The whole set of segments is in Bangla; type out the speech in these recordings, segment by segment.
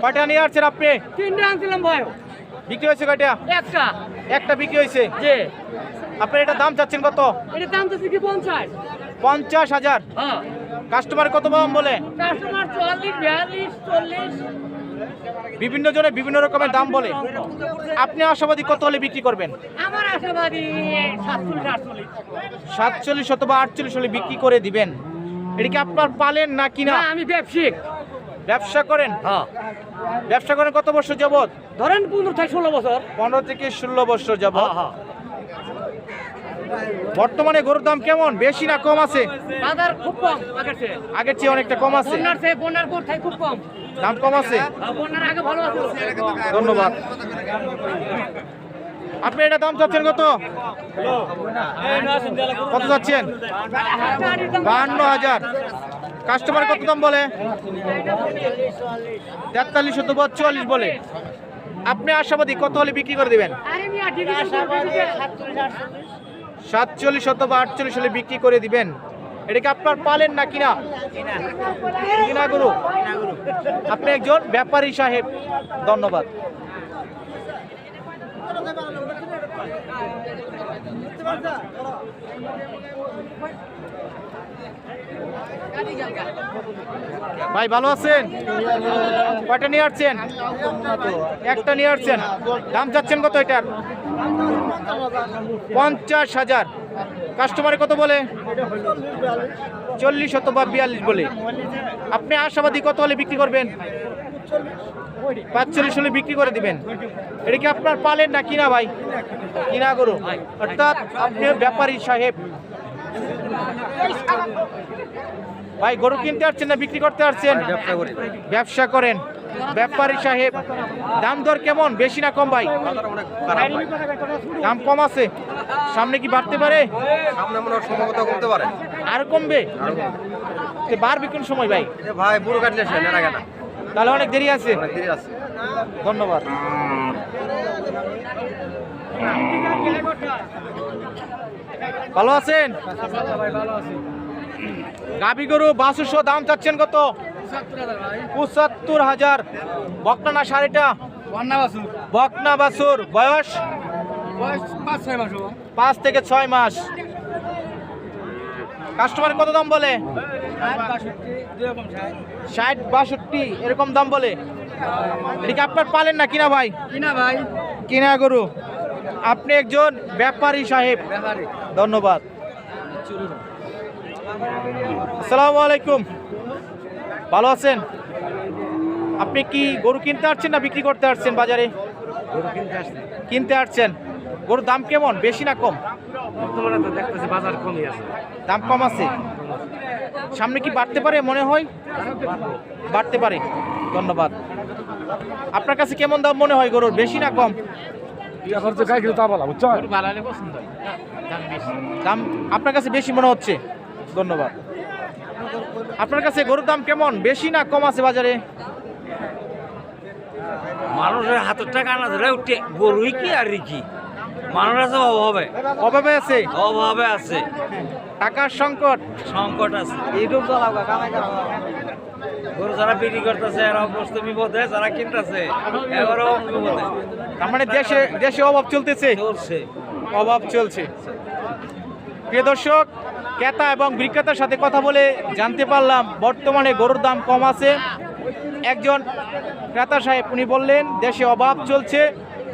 কয়টা নিয়ে আসছেন আপনি? 3টা আনছিলাম ভাই। বিক্রি হয়েছে কয়টা? একটা বিক্রি হয়েছে। জি। আপনি এটা দাম চাচ্ছেন কত? এটা দাম তো কি 50? 50,000। হ্যাঁ। কাস্টমার কত দাম বলে? কাস্টমার 44, 42, 40। বিভিন্ন জনে বিভিন্ন রকমের দাম বলে। আপনি আশাবাদী কত হলে বিক্রি করবেন? আমার আশাবাদী 47, 48। 47 অথবা 48 হলে বিক্রি করে দিবেন। এটা কি আপনার পালেন না কিনা? না, আমি ব্যবসায়িক। ব্যবসা করেন? হ্যাঁ। ব্যবসা করেন কত বছর যাবত? ধরেন 15 থেকে 16 বছর। 15 থেকে 16 বছর যাবত। হ্যাঁ। বর্তমানে গরুর দাম কেমন, বেশি না কম আছে? বাজার খুব কম আগের চেয়ে। আগের চেয়ে অনেকটা কম আছে। বন্যার পর থেকে খুব কম। দাম কম আছে। বন্যার আগে ভালো আছে। ধন্যবাদ। আপনি এটা দাম চাচ্ছেন কত? কত চাচ্ছেন? 52,000। কাস্টমার কত দাম বলে? 43 অথবা 44 বলে। আপনি আশাবাদী কত হলে বিক্রি করে দিবেন? 47 অথবা 48 হলে বিক্রি করে দিবেন। এটা কি আপনার পালেন না কিনা? কিনা গরু। আপনি একজন ব্যাপারী সাহেব। ধন্যবাদ। ভাই ভালো আছেন? কয়টা নিয়ে আসছেন? একটা নিয়ে আসছেন। দাম চাচ্ছেন কত এটার? 50,000। কাস্টমারে কত বলে? 40 অথবা 42 বলে। আপনি আশাবাদী কত হলে বিক্রি করবেন? 45 হলে বিক্রি করে দিবেন। এটা কি আপনার পালেন না কিনা ভাই? কিনা গরু। অর্থাৎ আপনি ব্যাপারী সাহেব। ভাই গরু কিনতে আসছেন না বিক্রি করতে আসছেন? ব্যবসা করেন। ব্যাপারী সাহেব, দাম দর কেমন, বেশি না কম ভাই? দাম কম আছে। সামনে কি বাড়তে পারে? সামনে মনে হয় সম্ভবত কমতে পারে। আর কমবে? বাড়বে কোন সময় ভাই? ভাই বুড়ো কাটলে তাহলে অনেক দেরি আছে। ধন্যবাদ। ভালো আছেন? গাবি গরু 6200 দাম চাচ্ছেন কত? 75,000। বকনা না সারিটা? বকনা বাছুর। বয়স 5 থেকে 6 মাস। কাস্টমার কত দাম বলে? 60-62 এরকম দাম বলে। এটা আপনার পালেন না কিনা ভাই? কিনা গরু। আপনি একজন ব্যাপারী সাহেব। ধন্যবাদ। আসসালামু আলাইকুম। ভালো আছেন? আপনি কি গরু কিনতে আসছেন না বিক্রি করতে আসছেন বাজারে? কিনতে আসছেন। গরুর দাম কেমন, বেশি না কম? দাম কম আছে। সামনে কি বাড়তে পারে মনে হয়? বাড়তে পারে। ধন্যবাদ। আপনার কাছে কেমন দাম মনে হয় গরুর, বেশি না কম? দাম আপনার কাছে বেশি মনে হচ্ছে। ধন্যবাদ। আপনার কাছে গরুর দাম কেমন, বেশি না কম আছে বাজারে? মানুষের হাতের টাকা না ধরে উঠে গরুই কি আর কি মানুষ আছে অভাবে আছে। অভাবে আছে, টাকার সংকট আছে। গরু যারা বিক্রি করতেছে এরা অবস্থ বিপদে, যারা কিনতেছে এবারও বিপদে। তার মানে দেশে অভাব চলতেছে। অভাব চলছে। প্রিয় দর্শক, ক্রেতা এবং বিক্রেতার সাথে কথা বলে জানতে পারলাম বর্তমানে গরুর দাম কম আছে। একজন ক্রেতা সাহেব উনি বললেন দেশে অভাব চলছে,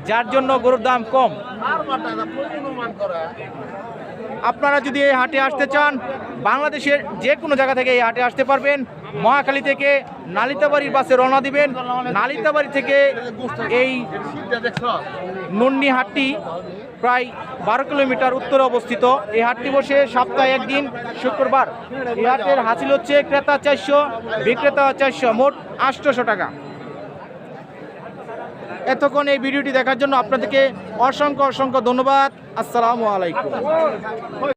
যার জন্য গরুর দাম কম। আপনারা যদি এই হাটে আসতে চান, বাংলাদেশের যে কোনো জায়গা থেকে এই হাটে আসতে পারবেন। মহাখালী থেকে নালিতাবাড়ির বাসে রওনা দিবেন। নালিতাবাড়ি থেকে এই নুন্নি হাটটি প্রায় 12 কিলোমিটার উত্তরে অবস্থিত। এই হাটটি বসে সপ্তাহে একদিন, শুক্রবার। এই হাটের হাসিল হচ্ছে ক্রেতা 400, বিক্রেতা 400, মোট 800 টাকা। এতক্ষণ এই ভিডিওটি দেখার জন্য আপনাদেরকে অসংখ্য ধন্যবাদ। আসসালামু আলাইকুম।